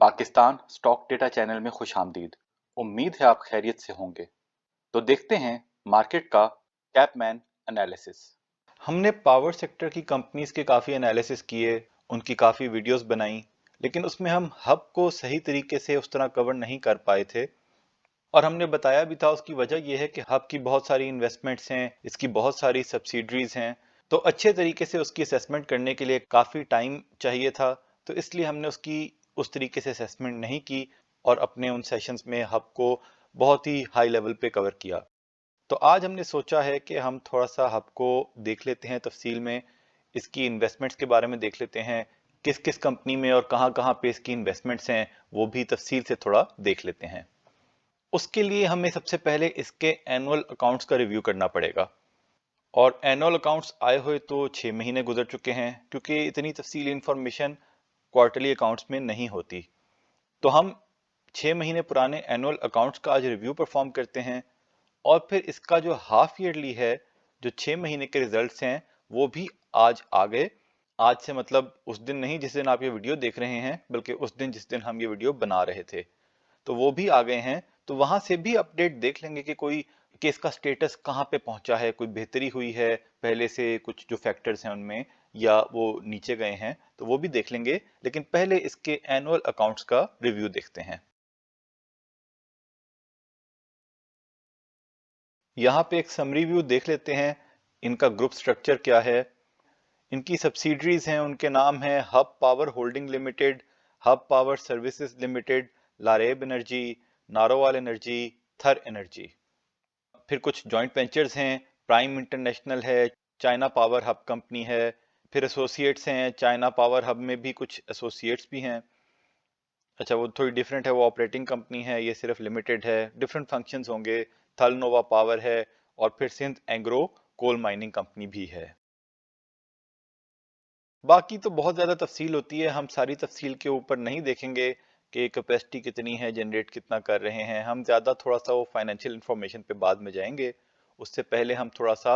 Pakistan stock data channel में खुशामदीद। उम्मीद है आप खैरियत से होंगे। तो देखते हैं मार्केट का कैपमैन एनालिसिस। हमने पावर सेक्टर की कंपनीज के काफ़ी एनालिसिस किए, उनकी काफ़ी वीडियोस बनाई, लेकिन उसमें हम हब को सही तरीके से उस तरह कवर नहीं कर पाए थे। और हमने बताया भी था, उसकी वजह यह है कि हब की बहुत सारी इन्वेस्टमेंट्स हैं, इसकी बहुत सारी सब्सिडरीज हैं, तो अच्छे तरीके से उसकी असेसमेंट करने के लिए काफ़ी टाइम चाहिए था। तो इसलिए हमने उसकी उस तरीके से असेसमेंट नहीं की और अपने उन सेशंस में हब को बहुत ही हाई लेवल पे कवर किया। तो आज हमने सोचा है कि हम थोड़ा सा हब को देख लेते हैं तफसील में, इसकी इन्वेस्टमेंट्स के बारे में देख लेते हैं, किस किस कंपनी में और कहाँ कहाँ पे इसकी इन्वेस्टमेंट्स हैं वो भी तफसील से थोड़ा देख लेते हैं। उसके लिए हमें सबसे पहले इसके एनुअल अकाउंट्स का रिव्यू करना पड़ेगा। और एनुअल अकाउंट्स आए हुए तो 6 महीने गुजर चुके हैं, क्योंकि इतनी तफसीली इंफॉर्मेशन क्वार्टरली अकाउंट्स में नहीं होती। तो हम 6 महीने पुराने एनुअल अकाउंट्स का आज रिव्यू परफॉर्म करते हैं और फिर इसका जो हाफ ईयरली है, जो 6 महीने के रिजल्ट्स हैं, वो भी आज आ गए। आज से मतलब उस दिन नहीं जिस दिन आप ये वीडियो देख रहे हैं, बल्कि उस दिन जिस दिन हम ये वीडियो बना रहे थे, तो वो भी आ गए हैं। तो वहां से भी अपडेट देख लेंगे कि कोई केस का स्टेटस कहाँ पे पहुंचा है, कोई बेहतरी हुई है पहले से, कुछ जो फैक्टर्स हैं उनमें, या वो नीचे गए हैं, तो वो भी देख लेंगे। लेकिन पहले इसके एनुअल अकाउंट्स का रिव्यू देखते हैं। यहाँ पे एक समरी व्यू देख लेते हैं, इनका ग्रुप स्ट्रक्चर क्या है। इनकी सब्सिडरीज हैं, उनके नाम हैं hub power holding limited, hub power services limited, Laraib energy, Narowal energy, Thar energy. फिर कुछ जॉइंट वेंचर्स हैं, प्राइम इंटरनेशनल है, चाइना पावर हब कंपनी है, फिर एसोसिएट्स हैं, चाइना पावर हब में भी कुछ एसोसिएट्स भी हैं। अच्छा, वो थोड़ी डिफरेंट है, वो ऑपरेटिंग कंपनी है, ये सिर्फ लिमिटेड है, डिफरेंट फंक्शंस होंगे। थल नोवा पावर है और फिर Sindh agro coal mining company भी है। बाकी तो बहुत ज़्यादा तफसील होती है, हम सारी तफसील के ऊपर नहीं देखेंगे कि कैपेसिटी कितनी है, जनरेट कितना कर रहे हैं। हम ज़्यादा थोड़ा सा वो फाइनेंशियल इंफॉर्मेशन पे बाद में जाएंगे। उससे पहले हम थोड़ा सा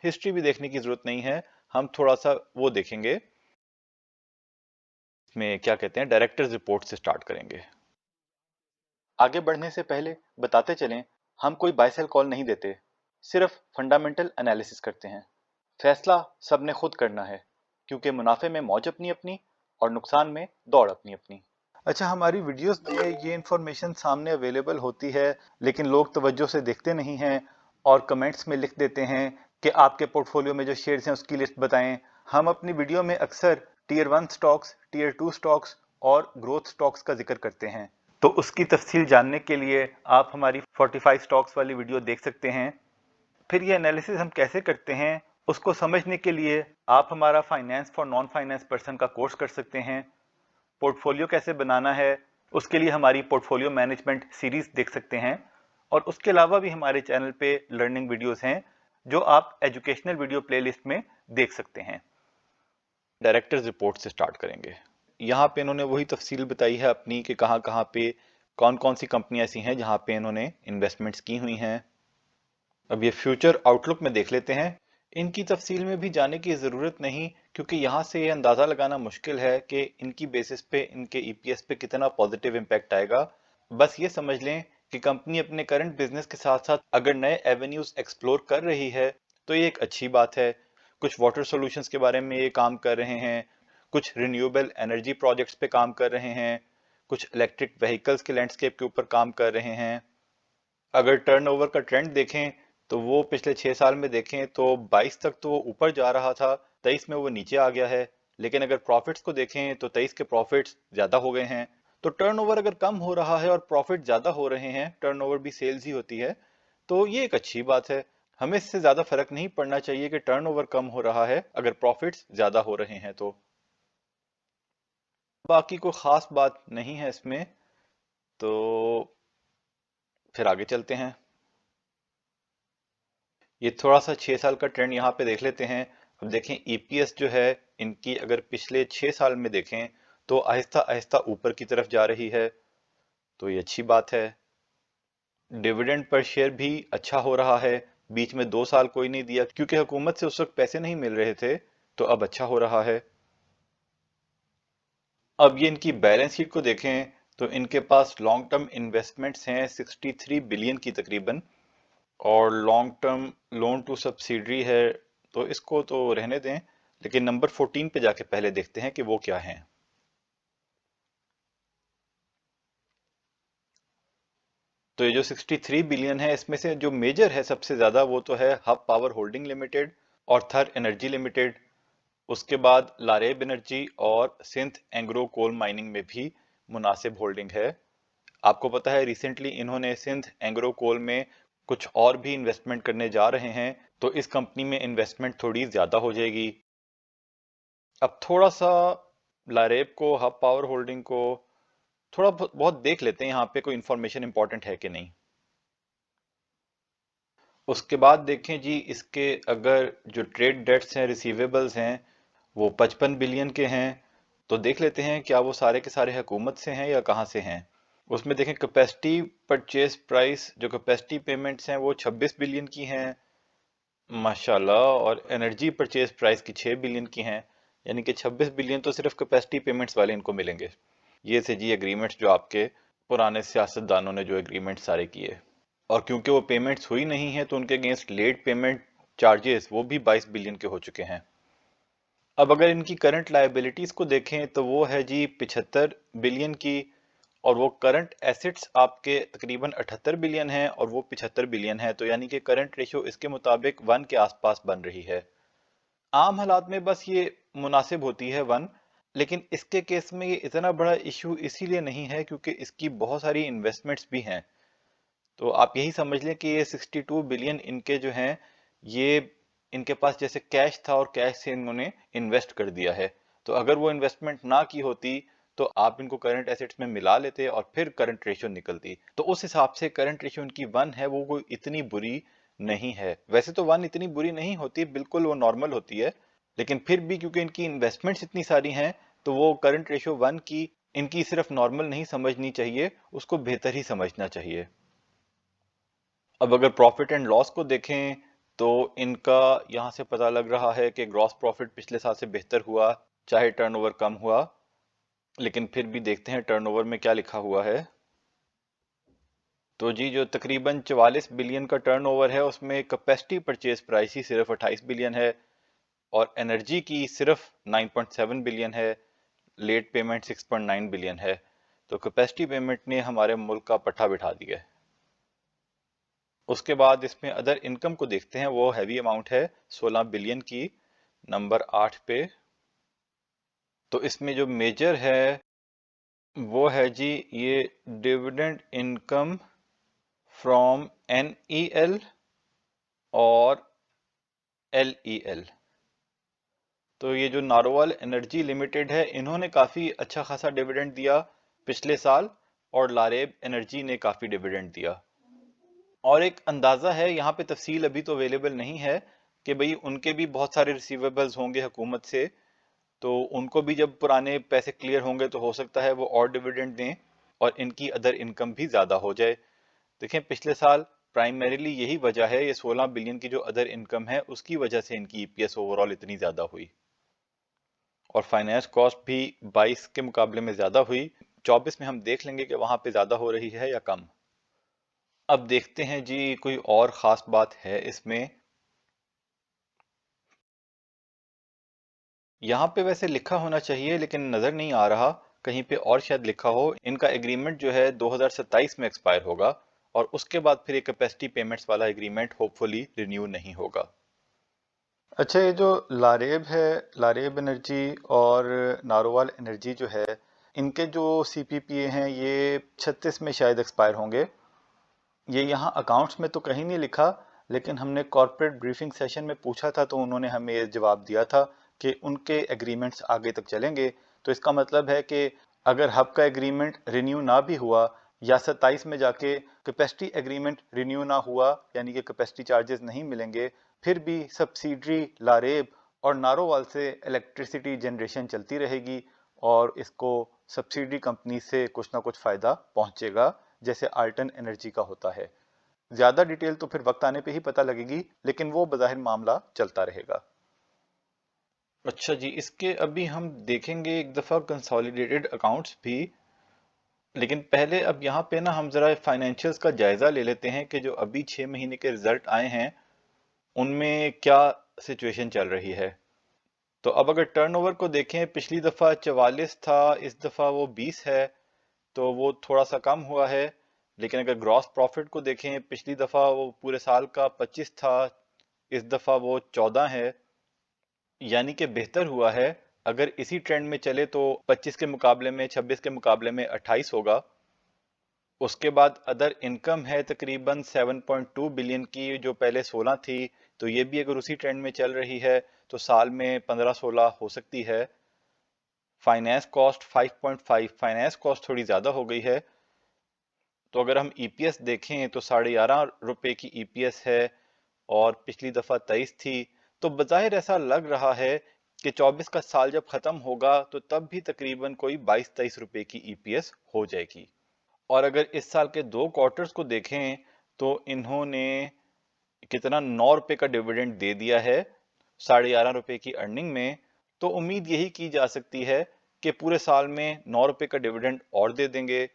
हिस्ट्री भी देखने की ज़रूरत नहीं है, हम थोड़ा सा वो देखेंगे, इसमें क्या कहते हैं, डायरेक्टर्स रिपोर्ट से स्टार्ट करेंगे। आगे बढ़ने से पहले बताते चलें, हम कोई बाय सेल कॉल नहीं देते, सिर्फ फंडामेंटल एनालिसिस करते हैं। फैसला सबने खुद करना है, क्योंकि मुनाफे में मौज अपनी अपनी और नुकसान में दौड़ अपनी अपनी। अच्छा, हमारी वीडियोस में ये इन्फॉर्मेशन सामने अवेलेबल होती है, लेकिन लोग तवज्जो से देखते नहीं हैं और कमेंट्स में लिख देते हैं कि आपके पोर्टफोलियो में जो शेयर्स हैं उसकी लिस्ट बताएं। हम अपनी वीडियो में अक्सर टीयर 1 स्टॉक्स, टीयर 2 स्टॉक्स और ग्रोथ स्टॉक्स का जिक्र करते हैं। तो उसकी तफसील जानने के लिए आप हमारी 45 स्टॉक्स वाली वीडियो देख सकते हैं। फिर ये एनालिसिस हम कैसे करते हैं, उसको समझने के लिए आप हमारा finance for non finance person का कोर्स कर सकते हैं। पोर्टफोलियो कैसे बनाना है, उसके लिए हमारी पोर्टफोलियो मैनेजमेंट सीरीज देख सकते हैं। और उसके अलावा भी हमारे चैनल पे लर्निंग वीडियोस हैं, जो आप एजुकेशनल वीडियो प्लेलिस्ट में देख सकते हैं। डायरेक्टर्स रिपोर्ट से स्टार्ट करेंगे। यहाँ पे इन्होंने वही तफसील बताई है अपनी कि कहाँ कहाँ पे कौन कौन सी कंपनियां ऐसी हैं जहाँ पे इन्होंने इन्वेस्टमेंट्स की हुई हैं। अब ये फ्यूचर आउटलुक में देख लेते हैं। इनकी तफसील में भी जाने की ज़रूरत नहीं, क्योंकि यहाँ से ये अंदाज़ा लगाना मुश्किल है कि इनकी बेसिस पे इनके ईपीएस पे कितना पॉजिटिव इम्पैक्ट आएगा। बस ये समझ लें कि कंपनी अपने करंट बिजनेस के साथ साथ अगर नए एवेन्यूज एक्सप्लोर कर रही है तो ये एक अच्छी बात है। कुछ वाटर सॉल्यूशंस के बारे में ये काम कर रहे हैं, कुछ रिन्यूएबल एनर्जी प्रोजेक्ट्स पे काम कर रहे हैं, कुछ इलेक्ट्रिक व्हीकल्स के लैंडस्केप के ऊपर काम कर रहे हैं। अगर टर्नओवर का ट्रेंड देखें तो वो पिछले 6 साल में देखें तो 22 तक तो वो ऊपर जा रहा था, 23 में वो नीचे आ गया है। लेकिन अगर प्रॉफिट्स को देखें तो 23 के प्रॉफिट्स ज़्यादा हो गए हैं। तो टर्नओवर अगर कम हो रहा है और प्रॉफिट ज़्यादा हो रहे हैं, टर्नओवर भी सेल्स ही होती है, तो ये एक अच्छी बात है। हमें इससे ज़्यादा फर्क नहीं पड़ना चाहिए कि टर्नओवर कम हो रहा है अगर प्रॉफिट्स ज़्यादा हो रहे हैं। तो बाकी कोई ख़ास बात नहीं है इसमें, तो फिर आगे चलते हैं। ये थोड़ा सा 6 साल का ट्रेंड यहाँ पे देख लेते हैं। अब देखें ईपीएस जो है इनकी, अगर पिछले 6 साल में देखें तो आहिस्ता आहिस्ता ऊपर की तरफ जा रही है, तो ये अच्छी बात है। डिविडेंड पर शेयर भी अच्छा हो रहा है। बीच में 2 साल कोई नहीं दिया क्योंकि हुकूमत से उस वक्त पैसे नहीं मिल रहे थे, तो अब अच्छा हो रहा है। अब ये इनकी बैलेंस शीट को देखें तो इनके पास लॉन्ग टर्म इन्वेस्टमेंट्स हैं 63 बिलियन की तकरीबन, और long term loan to subsidiary है, तो इसको तो रहने दें। लेकिन नंबर 14 पे जाके पहले देखते हैं कि वो क्या है। तो ये जो 63 बिलियन है, इसमें से जो मेजर है सबसे ज्यादा वो तो है हब पावर होल्डिंग लिमिटेड और थर एनर्जी लिमिटेड। उसके बाद लारेब एनर्जी और सिंथ एंग्रो कोल माइनिंग में भी मुनासिब होल्डिंग है। आपको पता है रिसेंटली इन्होंने सिंध एंग्रो कोल में कुछ और भी इन्वेस्टमेंट करने जा रहे हैं, तो इस कंपनी में इन्वेस्टमेंट थोड़ी ज्यादा हो जाएगी। अब थोड़ा सा लारेब को, हब पावर होल्डिंग को थोड़ा बहुत देख लेते हैं, यहाँ पे कोई इंफॉर्मेशन इंपॉर्टेंट है कि नहीं। उसके बाद देखें जी, इसके अगर जो ट्रेड डेट्स हैं, रिसीवेबल्स हैं, वो 55 बिलियन के हैं। तो देख लेते हैं क्या वो सारे के सारे हुकूमत से हैं या कहाँ से हैं। उसमें देखें कैपेसिटी परचेज प्राइस, जो कैपेसिटी पेमेंट्स हैं वो 26 बिलियन की हैं माशाल्लाह, और एनर्जी परचेज प्राइस की 6 बिलियन की हैं। यानी कि 26 बिलियन तो सिर्फ कैपेसिटी पेमेंट्स वाले इनको मिलेंगे। ये थे जी एग्रीमेंट्स जो आपके पुराने सियासतदानों ने जो एग्रीमेंट सारे किए। और क्योंकि वो पेमेंट्स हुई नहीं है तो उनके अगेंस्ट लेट पेमेंट चार्जेस वो भी 22 बिलियन के हो चुके हैं। अब अगर इनकी करंट लायबिलिटीज को देखें तो वो है जी 75 बिलियन की, और वो करंट एसेट्स आपके तकरीबन 78 बिलियन है और वो 75 बिलियन है। तो यानी कि करंट रेशियो इसके मुताबिक 1 के आसपास बन रही है। आम हालात में बस ये मुनासिब होती है 1, लेकिन इसके केस में ये इतना बड़ा इशू इसीलिए नहीं है क्योंकि इसकी बहुत सारी इन्वेस्टमेंट्स भी हैं। तो आप यही समझ लें कि ये 62 बिलियन इनके जो हैं, ये इनके पास जैसे कैश था और कैश से इन्होंने इन्वेस्ट कर दिया है। तो अगर वो इन्वेस्टमेंट ना की होती तो आप इनको करंट एसेट्स में मिला लेते और फिर करंट रेशियो निकलती। तो उस हिसाब से करंट रेशियो इनकी 1 है, वो कोई इतनी बुरी नहीं है। वैसे तो 1 इतनी बुरी नहीं होती, बिल्कुल वो नॉर्मल होती है, लेकिन फिर भी क्योंकि इनकी इन्वेस्टमेंट्स इतनी सारी हैं तो वो करंट रेशियो 1 की इनकी सिर्फ नॉर्मल नहीं समझनी चाहिए, उसको बेहतर ही समझना चाहिए। अब अगर प्रॉफिट एंड लॉस को देखें तो इनका यहां से पता लग रहा है कि ग्रॉस प्रॉफिट पिछले साल से बेहतर हुआ, चाहे टर्नओवर कम हुआ। लेकिन फिर भी देखते हैं टर्नओवर में क्या लिखा हुआ है। तो जी जो तकरीबन 44 बिलियन का टर्नओवर है उसमें कैपेसिटी परचेज प्राइस ही सिर्फ 28 बिलियन है और एनर्जी की सिर्फ 9.7 बिलियन है, लेट पेमेंट 6.9 बिलियन है। तो कैपेसिटी पेमेंट ने हमारे मुल्क का पट्टा बिठा दिया है। उसके बाद इसमें अदर इनकम को देखते हैं, वो हैवी अमाउंट है 16 बिलियन की, नंबर 8 पे। तो इसमें जो मेजर है वो है जी ये डिविडेंड इनकम फ्रॉम NEL और LEL। तो ये जो नारोवाल एनर्जी लिमिटेड है इन्होंने काफी अच्छा खासा डिविडेंड दिया पिछले साल, और लारेब एनर्जी ने काफी डिविडेंड दिया। और एक अंदाजा है, यहाँ पे तफसील अभी तो अवेलेबल नहीं है, कि भाई उनके भी बहुत सारे रिसीवेबल्स होंगे हुकूमत से, तो उनको भी जब पुराने पैसे क्लियर होंगे तो हो सकता है वो और डिविडेंड दें और इनकी अदर इनकम भी ज्यादा हो जाए। देखें पिछले साल प्राइमरीली यही वजह है, ये 16 बिलियन की जो अदर इनकम है उसकी वजह से इनकी EPS ओवरऑल इतनी ज्यादा हुई। और फाइनेंस कॉस्ट भी 22 के मुकाबले में ज्यादा हुई। 24 में हम देख लेंगे कि वहां पे ज्यादा हो रही है या कम। अब देखते हैं जी कोई और खास बात है इसमें। यहाँ पे वैसे लिखा होना चाहिए लेकिन नजर नहीं आ रहा, कहीं पे और शायद लिखा हो। इनका एग्रीमेंट जो है 2027 में एक्सपायर होगा और उसके बाद फिर एक कैपेसिटी पेमेंट्स वाला एग्रीमेंट होपफुली रिन्यू नहीं होगा। अच्छा, ये जो लारेब है, लारेब एनर्जी और नारोवाल एनर्जी जो है, इनके जो CPPA हैं ये 36 में शायद एक्सपायर होंगे। ये यहाँ अकाउंट्स में तो कहीं नहीं लिखा, लेकिन हमने कॉर्पोरेट ब्रीफिंग सेशन में पूछा था तो उन्होंने हमें ये जवाब दिया था कि उनके एग्रीमेंट्स आगे तक चलेंगे। तो इसका मतलब है कि अगर हब का एग्रीमेंट रिन्यू ना भी हुआ या 27 में जाके कैपेसिटी एग्रीमेंट रिन्यू ना हुआ, यानी कि कैपेसिटी चार्जेस नहीं मिलेंगे, फिर भी सब्सिडरी लारेब और नारोवाल से इलेक्ट्रिसिटी जनरेशन चलती रहेगी और इसको सब्सिडरी कंपनी से कुछ ना कुछ फायदा पहुंचेगा, जैसे आल्टन एनर्जी का होता है। ज्यादा डिटेल तो फिर वक्त आने पे ही पता लगेगी, लेकिन वो बज़ाहिर मामला चलता रहेगा। अच्छा जी, इसके अभी हम देखेंगे एक दफ़ा कंसोलिडेटेड अकाउंट्स भी। लेकिन पहले अब यहाँ पे ना हम ज़रा फाइनेंशियल्स का जायज़ा ले लेते हैं कि जो अभी 6 महीने के रिजल्ट आए हैं उनमें क्या सिचुएशन चल रही है। तो अब अगर टर्नओवर को देखें, पिछली दफ़ा 44 था, इस दफ़ा वो 20 है, तो वो थोड़ा सा कम हुआ है। लेकिन अगर ग्रॉस प्रॉफिट को देखें, पिछली दफ़ा वो पूरे साल का 25 था, इस दफ़ा वो 14 है, यानी कि बेहतर हुआ है। अगर इसी ट्रेंड में चले तो 25 के मुकाबले में, 26 के मुकाबले में 28 होगा। उसके बाद अदर इनकम है तकरीबन 7.2 बिलियन की, जो पहले 16 थी। तो ये भी अगर उसी ट्रेंड में चल रही है तो साल में 15-16 हो सकती है। फाइनेंस कॉस्ट 5.5, फाइनेंस कॉस्ट थोड़ी ज़्यादा हो गई है। तो अगर हम ईपीएस देखें तो 11.5 रुपए की ईपीएस है और पिछली दफ़ा 23 थी। तो बज़ाहिर ऐसा लग रहा है कि 24 का साल जब ख़त्म होगा तो तब भी तकरीबन कोई 22-23 रुपए की ईपीएस हो जाएगी। और अगर इस साल के 2 क्वार्टर्स को देखें तो इन्होंने कितना 9 रुपए का डिविडेंड दे दिया है 11.5 रुपए की अर्निंग में। तो उम्मीद यही की जा सकती है कि पूरे साल में 9 रुपए का डिविडेंड और दे देंगे।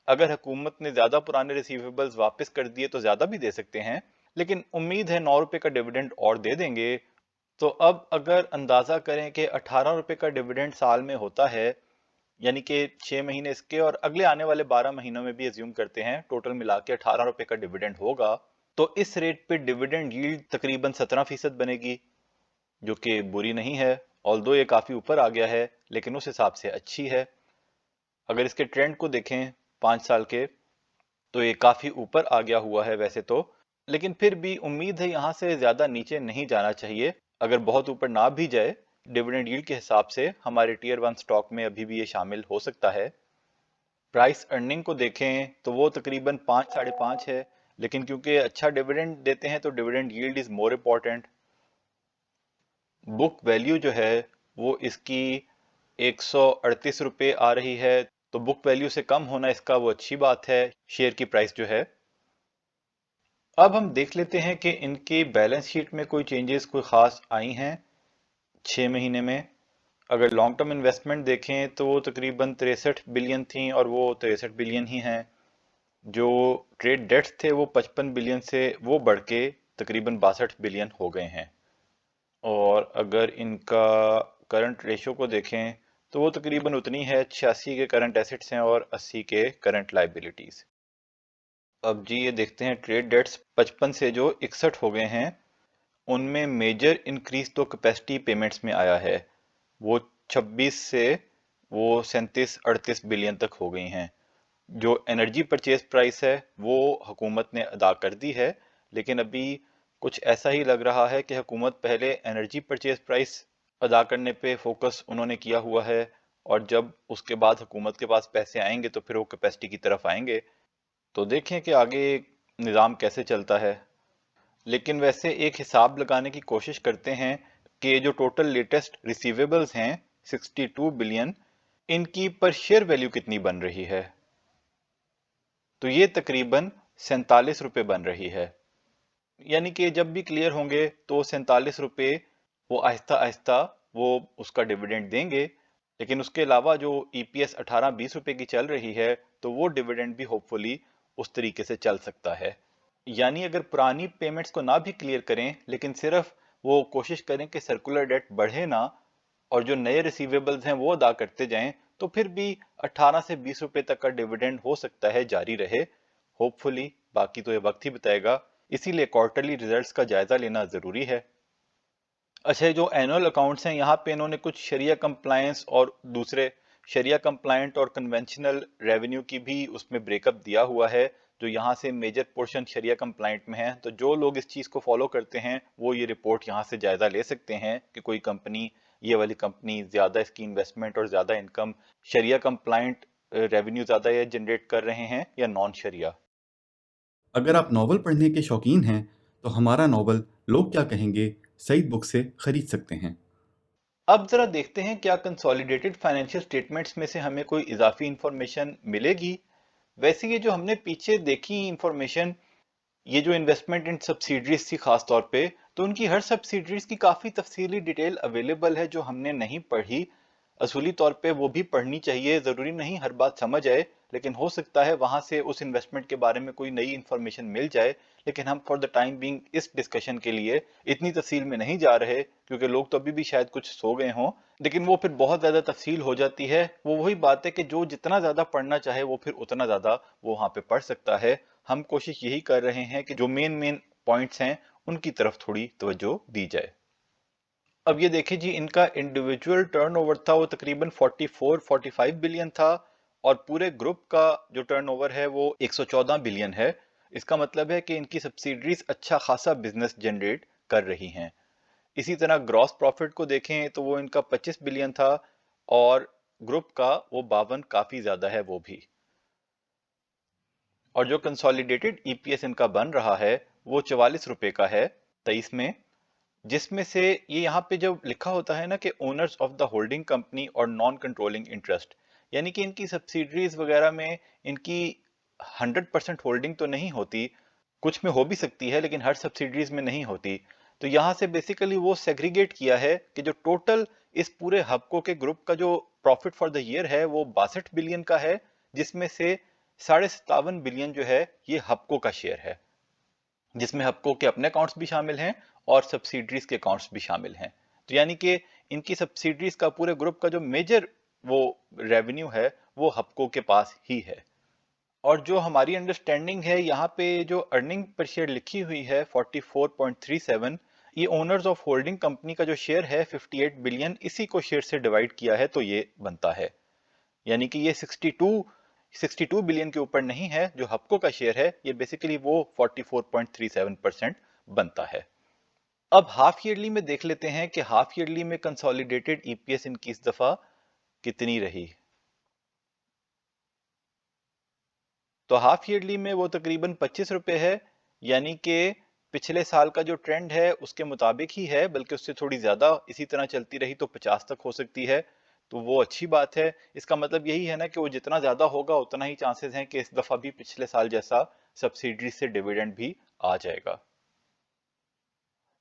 अगर हुकूमत ने ज़्यादा पुराने रिसीवेबल्स वापस कर दिए तो ज़्यादा भी दे सकते हैं, लेकिन उम्मीद है 9 रुपए का डिविडेंड और दे देंगे। तो अब अगर अंदाज़ा करें कि 18 रुपए का डिविडेंड साल में होता है, यानी कि 6 महीने इसके और अगले आने वाले 12 महीनों में भी एज्यूम करते हैं टोटल मिला के 18 रुपए का डिविडेंड होगा, तो इस रेट पे डिविडेंड यील्ड तकरीबन 17% बनेगी, जो कि बुरी नहीं है। ऑल्दो ये काफ़ी ऊपर आ गया है लेकिन उस हिसाब से अच्छी है। अगर इसके ट्रेंड को देखें 5 साल के, तो ये काफ़ी ऊपर आ गया हुआ है वैसे तो, लेकिन फिर भी उम्मीद है यहाँ से ज़्यादा नीचे नहीं जाना चाहिए। अगर बहुत ऊपर ना भी जाए डिविडेंड यील्ड के हिसाब से, हमारे टियर 1 स्टॉक में अभी भी ये शामिल हो सकता है। प्राइस अर्निंग को देखें तो वो तकरीबन 5-5.5 है, लेकिन क्योंकि अच्छा डिविडेंड देते हैं तो dividend yield is more important. Book value जो है वो इसकी 138 रुपये आ रही है, तो बुक वैल्यू से कम होना इसका वो अच्छी बात है, शेयर की प्राइस जो है। अब हम देख लेते हैं कि इनकी बैलेंस शीट में कोई चेंजेस कोई ख़ास आई हैं 6 महीने में। अगर लॉन्ग टर्म इन्वेस्टमेंट देखें तो वो तकरीबन 63 बिलियन थी और वो 63 बिलियन ही हैं। जो ट्रेड डेट्स थे वो 55 बिलियन से वो बढ़ के तकरीबन 62 बिलियन हो गए हैं। और अगर इनका करंट रेशो को देखें तो वो तकरीबन उतनी है, 86 के करंट एसेट्स हैं और 80 के करंट लाइबिलिटीज़। अब जी ये देखते हैं ट्रेड डेट्स 55 से जो 61 हो गए हैं, उनमें मेजर इंक्रीज तो कैपेसिटी पेमेंट्स में आया है। वो 26 से वो 37-38 बिलियन तक हो गई हैं। जो एनर्जी परचेज प्राइस है वो हुकूमत ने अदा कर दी है, लेकिन अभी कुछ ऐसा ही लग रहा है कि हुकूमत पहले एनर्जी परचेज प्राइस अदा करने पे फोकस उन्होंने किया हुआ है, और जब उसके बाद हुकूमत के पास पैसे आएंगे तो फिर वो कैपेसिटी की तरफ आएंगे। तो देखें कि आगे निज़ाम कैसे चलता है। लेकिन वैसे एक हिसाब लगाने की कोशिश करते हैं कि जो टोटल लेटेस्ट रिसीवेबल्स हैं 62 बिलियन, इनकी पर शेयर वैल्यू कितनी बन रही है। तो ये तकरीबन 47 रुपये बन रही है। यानी कि जब भी क्लियर होंगे तो 47 रुपये वो आहिस्ता आहिस्ता वो उसका डिविडेंड देंगे। लेकिन उसके अलावा जो ईपीएस 18-20 रुपए की चल रही है तो वो डिविडेंड भी होपफुली उस तरीके से चल सकता है। यानी अगर पुरानी पेमेंट्स को ना भी क्लियर करें लेकिन सिर्फ वो कोशिश करें कि सर्कुलर डेट बढ़े ना, और जो नए रिसीवेबल्स हैं वो अदा करते जाएं, तो फिर भी 18 से 20 रुपए तक का डिविडेंड हो सकता है जारी रहे होपफुली। बाकी तो ये वक्त ही बताएगा, इसीलिए क्वार्टरली रिजल्ट्स का जायजा लेना जरूरी है। अच्छा, जो एनुअल अकाउंट्स हैं यहाँ पे इन्होंने कुछ शरिया कंप्लायंस और दूसरे शरिया कंप्लायंट और कन्वेंशनल रेवेन्यू की भी उसमें ब्रेकअप दिया हुआ है, जो यहाँ से मेजर पोर्शन शरिया कंप्लायंट में है। तो जो लोग इस चीज़ को फॉलो करते हैं वो ये रिपोर्ट यहाँ से जायजा ले सकते हैं कि कोई कंपनी, ये वाली कंपनी ज़्यादा इसकी इन्वेस्टमेंट और ज़्यादा इनकम शरिया कंप्लायंट रेवेन्यू ज़्यादा ये जनरेट कर रहे हैं या नॉन शरिया। अगर आप नॉवल पढ़ने के शौकीन हैं तो हमारा नॉवल लोग क्या कहेंगे सईद बुक से खरीद सकते हैं। अब जरा देखते हैं क्या कंसोलिडेटेड फाइनेंशियल स्टेटमेंट्स में से हमें कोई इजाफी इंफॉर्मेशन मिलेगी। वैसे ये जो हमने पीछे देखी इंफॉर्मेशन, ये जो इन्वेस्टमेंट इन सब्सिडरीज थी खास तौर पे, तो उनकी हर सब्सिडरीज की काफी तफसीली डिटेल अवेलेबल है जो हमने नहीं पढ़ी। असूली तौर पे वो भी पढ़नी चाहिए, जरूरी नहीं हर बात समझ आए, लेकिन हो सकता है वहां से उस इन्वेस्टमेंट के बारे में कोई नई इंफॉर्मेशन मिल जाए। लेकिन हम फॉर द टाइम बीइंग इस डिस्कशन के लिए इतनी तफसील में नहीं जा रहे, क्योंकि लोग तो अभी भी शायद कुछ सो गए हों। लेकिन वो फिर बहुत ज्यादा तफसील हो जाती है। वो वही बात है कि जो जितना ज्यादा पढ़ना चाहे वो फिर उतना ज्यादा वो वहां पे पढ़ सकता है। हम कोशिश यही कर रहे हैं कि जो मेन मेन पॉइंट्स हैं उनकी तरफ थोड़ी तवज्जो दी जाए। अब ये देखें जी, इनका इंडिविजुअल टर्नओवर था वो तकरीबन 44-45 बिलियन था, और पूरे ग्रुप का जो टर्नओवर है वो 114 बिलियन है। इसका मतलब है कि इनकी सब्सिडरीज अच्छा खासा बिजनेस जनरेट कर रही हैं। इसी तरह ग्रॉस प्रॉफिट को देखें तो वो इनका 25 बिलियन था, और ग्रुप का वो 52, काफी ज्यादा है वो भी। और जो कंसोलिडेटेड ईपीएस इनका बन रहा है वो 44 रुपए का है 23 में, जिसमें से ये यहाँ पे जो लिखा होता है ना कि owners of the holding company और नॉन कंट्रोलिंग इंटरेस्ट, यानी कि इनकी सब्सिडरीज वगैरह में इनकी 100% होल्डिंग तो नहीं होती, कुछ में हो भी सकती है लेकिन हर सब्सिडरीज में नहीं होती। तो यहाँ से बेसिकली वो सेग्रीगेट किया है कि जो टोटल इस पूरे हबको के ग्रुप का जो प्रॉफिट फॉर द ईयर है वो 62 बिलियन का है, जिसमें से 57.5 बिलियन जो है ये हबको का शेयर है, जिसमें हबको के अपने अकाउंट्स भी शामिल हैं और सब्सिडरीज के अकाउंट्स भी शामिल हैं। तो यानी कि इनकी सब्सिडरीज का पूरे ग्रुप का जो मेजर वो रेवेन्यू है वो हबको के पास ही है। और जो हमारी अंडरस्टैंडिंग है यहाँ पे जो अर्निंग पर शेयर लिखी हुई है 44.37, ये ओनर्स ऑफ होल्डिंग कंपनी का जो शेयर है 58 बिलियन, इसी को शेयर से डिवाइड किया है तो ये बनता है। यानी कि ये 62 बिलियन के ऊपर नहीं है जो हबको का शेयर है, ये बेसिकली वो 44.37% बनता है। अब हाफ ईयरली में देख लेते हैं कि हाफ ईयरली में कंसोलिडेटेड ईपीएस इनकी इस दफा कितनी रही। तो हाफ ईयरली में वो तकरीबन 25 रुपए है, यानी कि पिछले साल का जो ट्रेंड है उसके मुताबिक ही है, बल्कि उससे थोड़ी ज्यादा इसी तरह चलती रही तो 50 तक हो सकती है। तो वो अच्छी बात है। इसका मतलब यही है ना कि वो जितना ज्यादा होगा उतना ही चांसेस हैं कि इस दफा भी पिछले साल जैसा सब्सिडी से डिविडेंड भी आ जाएगा।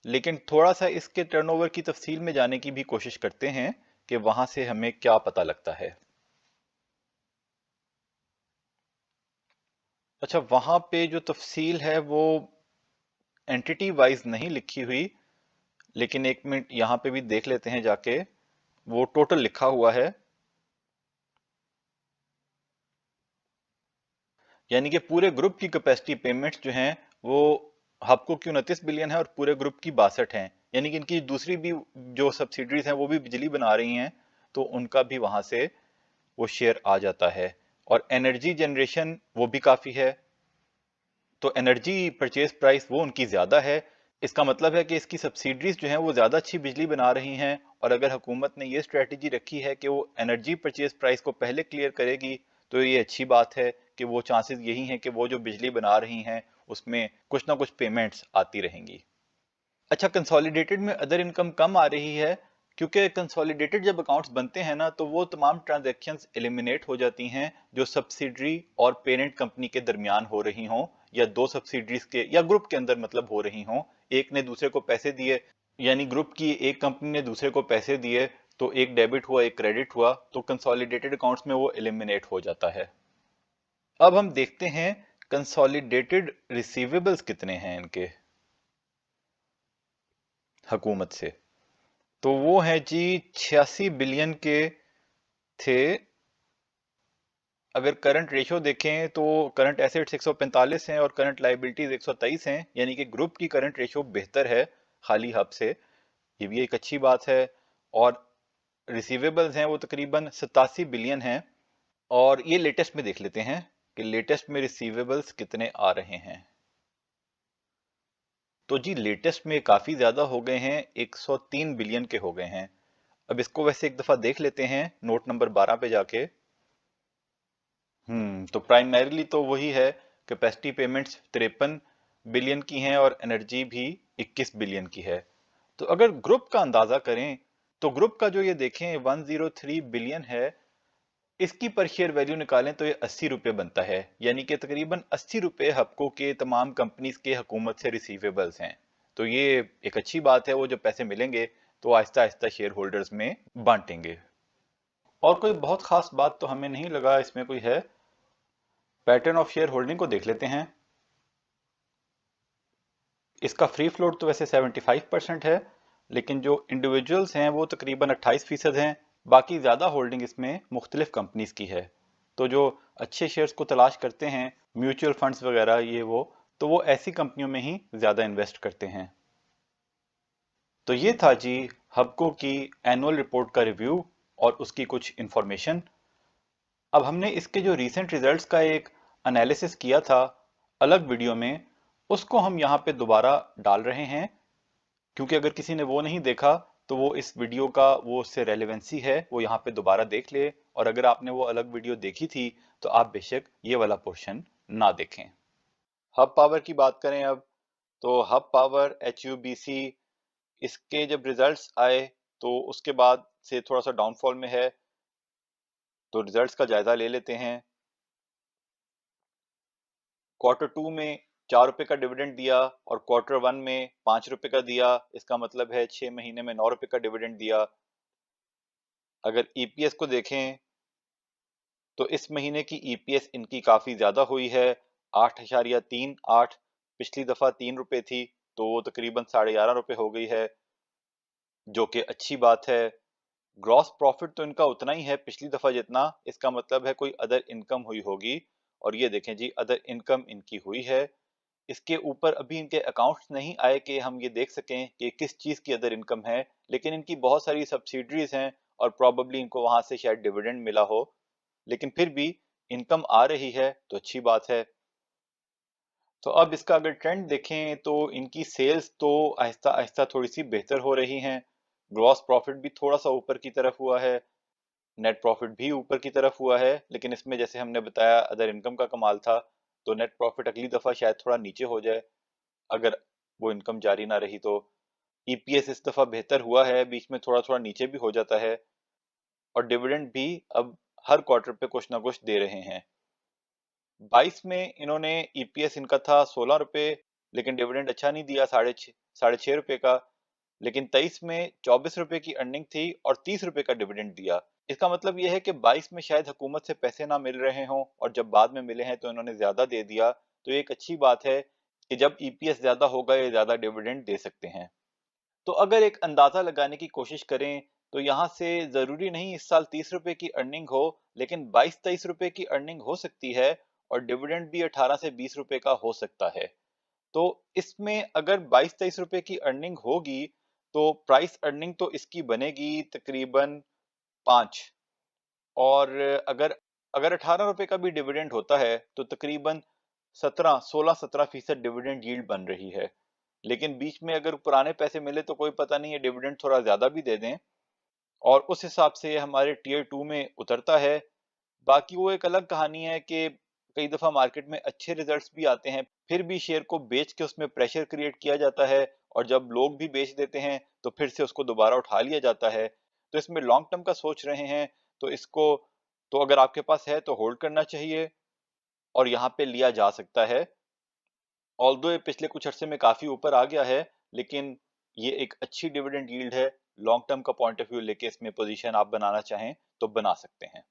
लेकिन थोड़ा सा इसके टर्नओवर की तफसील में जाने की भी कोशिश करते हैं कि वहां से हमें क्या पता लगता है। अच्छा, वहां पे जो तफसील है वो एंटिटी वाइज नहीं लिखी हुई, लेकिन एक मिनट यहाँ पे भी देख लेते हैं जाके। वो टोटल लिखा हुआ है, यानी कि पूरे ग्रुप की कैपेसिटी पेमेंट्स जो हैं वो हबको की 29 बिलियन है और पूरे ग्रुप की 62 हैं। यानी कि इनकी दूसरी भी जो सब्सिडरीज हैं वो भी बिजली बना रही हैं, तो उनका भी वहां से वो शेयर आ जाता है। और एनर्जी जनरेशन वो भी काफी है, तो एनर्जी परचेज प्राइस वो उनकी ज्यादा है। इसका मतलब है कि इसकी सब्सिडरीज जो हैं वो ज्यादा अच्छी बिजली बना रही हैं, और अगर हुकूमत ने ये स्ट्रेटजी रखी है कि वो एनर्जी परचेज प्राइस को पहले क्लियर करेगी, तो ये अच्छी बात है कि वो चांसेस यही हैं कि वो जो बिजली बना रही हैं उसमें कुछ ना कुछ पेमेंट्स आती रहेंगी। अच्छा, कंसोलिडेटेड में अदर इनकम कम आ रही है, क्योंकि कंसोलिडेटेड जब अकाउंट्स बनते हैं ना तो वो तमाम ट्रांजैक्शंस एलिमिनेट हो जाती हैं जो सब्सिडरी और पेरेंट कंपनी के दरमियान हो रही हों, या दो सब्सिडरीज के या ग्रुप के अंदर मतलब हो रही हों। एक ने दूसरे को पैसे दिए, यानी ग्रुप की एक कंपनी ने दूसरे को पैसे दिए, तो एक डेबिट हुआ एक क्रेडिट हुआ, तो कंसोलिडेटेड अकाउंट्स में वो एलिमिनेट हो जाता है। अब हम देखते हैं कंसोलिडेटेड रिसीवेबल्स कितने हैं इनके हुकूमत से। तो वो है जी 86 बिलियन के थे। अगर करंट रेशो देखें तो करंट एसेट्स 145 हैं और करंट लाइबिलिटीज 123 हैं, यानी कि ग्रुप की करंट रेशो बेहतर है खाली हब से, ये भी एक अच्छी बात है। और रिसीवेबल्स हैं वो तकरीबन 87 बिलियन हैं। और ये लेटेस्ट में देख लेते हैं कि लेटेस्ट में रिसीवेबल्स कितने आ रहे हैं। तो जी लेटेस्ट में काफी ज्यादा हो गए हैं, 103 बिलियन के हो गए हैं। अब इसको वैसे एक दफा देख लेते हैं नोट नंबर 12 पे जाके। तो प्राइमरीली तो वही है, कैपेसिटी पेमेंट्स 53 बिलियन की हैं और एनर्जी भी 21 बिलियन की है। तो अगर ग्रुप का अंदाजा करें तो ग्रुप का जो ये देखें 103 बिलियन है, इसकी पर शेयर वैल्यू निकालें तो ये 80 रुपये बनता है, यानी कि तकरीबन 80 रुपये हबको के तमाम कंपनीज के हुकूमत से रिसीवेबल्स हैं। तो ये एक अच्छी बात है, वो जो पैसे मिलेंगे तो आहिस्ता आहिस्ता शेयर होल्डर्स में बांटेंगे। और कोई बहुत खास बात तो हमें नहीं लगा इसमें कोई है। पैटर्न ऑफ शेयर होल्डिंग को देख लेते हैं। इसका फ्री फ्लोट तो वैसे 75% है, लेकिन जो इंडिविजुअल्स हैं वो तकरीबन 28% हैं। बाकी ज़्यादा होल्डिंग इसमें मुख्तलिफ कंपनीज की है। तो जो अच्छे शेयर्स को तलाश करते हैं, म्यूचुअल फंड्स वगैरह ये तो वो ऐसी कंपनियों में ही ज़्यादा इन्वेस्ट करते हैं। तो ये था जी हबको की एनुअल रिपोर्ट का रिव्यू और उसकी कुछ इंफॉर्मेशन। अब हमने इसके जो रीसेंट रिजल्ट्स का एक एनालिसिस किया था अलग वीडियो में, उसको हम यहाँ पे दोबारा डाल रहे हैं, क्योंकि अगर किसी ने वो नहीं देखा तो वो इस वीडियो का वो उससे रेलेवेंसी है, वो यहाँ पे दोबारा देख ले। और अगर आपने वो अलग वीडियो देखी थी तो आप बेशक ये वाला पोर्शन ना देखें। हब पावर की बात करें अब, तो हब पावर HUBC इसके जब रिजल्ट्स आए तो उसके बाद से थोड़ा सा डाउनफॉल में है। तो रिजल्ट्स का जायजा ले लेते हैं। Q2 में 4 रुपए का डिविडेंड दिया और Q1 में 5 रुपए का दिया। इसका मतलब है 6 महीने में 9 रुपए का डिविडेंड दिया। अगर EPS को देखें तो इस महीने की EPS इनकी काफी ज्यादा हुई है, 8.38। पिछली दफा 3 रुपए थी तो वो तकरीबन 11.5 रुपए हो गई है, जो कि अच्छी बात है। ग्रॉस प्रॉफिट तो इनका उतना ही है पिछली दफा जितना, इसका मतलब है कोई अदर इनकम हुई होगी। और ये देखें जी, अदर इनकम इनकी हुई है। इसके ऊपर अभी इनके अकाउंट्स नहीं आए कि हम ये देख सकें कि किस चीज की अदर इनकम है, लेकिन इनकी बहुत सारी सब्सिडरीज हैं और प्रॉबेबली इनको वहां से शायद डिविडेंड मिला हो। लेकिन फिर भी इनकम आ रही है तो अच्छी बात है। तो अब इसका अगर ट्रेंड देखें तो इनकी सेल्स तो आहिस्ता आहिस्ता थोड़ी सी बेहतर हो रही हैं। ग्रॉस प्रॉफिट भी थोड़ा सा ऊपर की तरफ हुआ है, नेट प्रॉफिट भी ऊपर की तरफ हुआ है, लेकिन इसमें जैसे हमने बताया अदर इनकम का कमाल था। तो नेट प्रॉफिट अगली दफा शायद थोड़ा नीचे हो जाए अगर वो इनकम जारी ना रही तो। EPS इस दफा बेहतर हुआ है, बीच में थोड़ा थोड़ा नीचे भी हो जाता है। और डिविडेंड भी अब हर क्वार्टर पे कुछ ना कुछ दे रहे हैं। 22 में इन्होंने EPS इनका था 16 रुपए, लेकिन डिविडेंड अच्छा नहीं दिया, साढ़े छह रुपए का। लेकिन 23 में 24 रुपए की अर्निंग थी और 30 रुपए का डिविडेंड दिया। इसका मतलब यह है कि 22 में शायद हुकूमत से पैसे ना मिल रहे हों और जब बाद में मिले हैं तो इन्होंने ज्यादा दे दिया। तो ये एक अच्छी बात है कि जब EPS ज्यादा होगा ये ज्यादा डिविडेंड दे सकते हैं। तो अगर एक अंदाजा लगाने की कोशिश करें तो यहाँ से जरूरी नहीं इस साल 30 रुपए की अर्निंग हो, लेकिन 22-23 रुपए की अर्निंग हो सकती है और डिविडेंड भी 18 से 20 रुपए का हो सकता है। तो इसमें अगर 22-23 रुपए की अर्निंग होगी तो प्राइस अर्निंग तो इसकी बनेगी तकरीबन 5। और अगर अगर 18 रुपए का भी डिविडेंड होता है तो तकरीबन 16-17% डिविडेंड यील्ड बन रही है। लेकिन बीच में अगर पुराने पैसे मिले तो कोई पता नहीं है डिविडेंड थोड़ा ज्यादा भी दे दें और उस हिसाब से ये हमारे Tier 2 में उतरता है। बाकी वो एक अलग कहानी है कि कई दफा मार्केट में अच्छे रिजल्ट्स भी आते हैं, फिर भी शेयर को बेच के उसमें प्रेशर क्रिएट किया जाता है और जब लोग भी बेच देते हैं तो फिर से उसको दोबारा उठा लिया जाता है। तो इसमें लॉन्ग टर्म का सोच रहे हैं तो इसको तो अगर आपके पास है तो होल्ड करना चाहिए और यहाँ पे लिया जा सकता है। ऑल्दो ये पिछले कुछ अरसे में काफी ऊपर आ गया है, लेकिन ये एक अच्छी डिविडेंड यील्ड है। लॉन्ग टर्म का पॉइंट ऑफ व्यू लेके इसमें पोजीशन आप बनाना चाहें तो बना सकते हैं।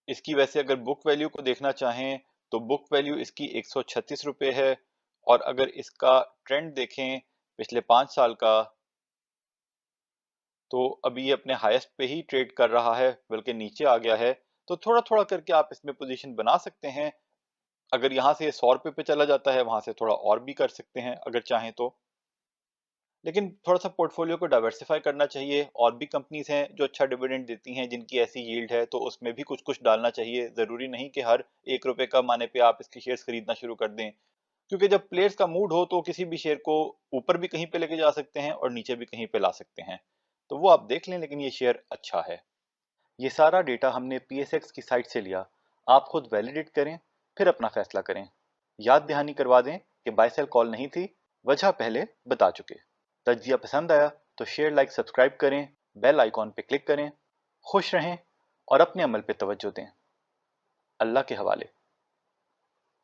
इसकी वैसे अगर बुक वैल्यू को देखना चाहें तो बुक वैल्यू इसकी 136 रुपए है। और अगर इसका ट्रेंड देखें पिछले 5 साल का, तो अभी ये अपने हाईएस्ट पे ही ट्रेड कर रहा है, बल्कि नीचे आ गया है। तो थोड़ा थोड़ा करके आप इसमें पोजीशन बना सकते हैं। अगर यहाँ से 100 रुपए पे चला जाता है वहां से थोड़ा और भी कर सकते हैं अगर चाहें तो। लेकिन थोड़ा सा पोर्टफोलियो को डाइवर्सिफाई करना चाहिए। और भी कंपनीज हैं जो अच्छा डिविडेंड देती हैं जिनकी ऐसी यील्ड है, तो उसमें भी कुछ कुछ डालना चाहिए। जरूरी नहीं कि हर 1 रुपए का माने पे आप इसके शेयर्स खरीदना शुरू कर दें, क्योंकि जब प्लेयर्स का मूड हो तो किसी भी शेयर को ऊपर भी कहीं पे लेके जा सकते हैं और नीचे भी कहीं पे ला सकते हैं। तो वो आप देख लें, लेकिन ये शेयर अच्छा है। ये सारा डेटा हमने PSX की साइट से लिया। आप खुद वैलिडेट करें, फिर अपना फैसला करें। याद दहानी करवा दें कि बाय सेल कॉल नहीं थी, वजह पहले बता चुके। तज्जिया पसंद आया तो शेयर, लाइक, सब्सक्राइब करें, बेल आइकॉन पे क्लिक करें। खुश रहें और अपने अमल पे तवज्जो दें। अल्लाह के हवाले।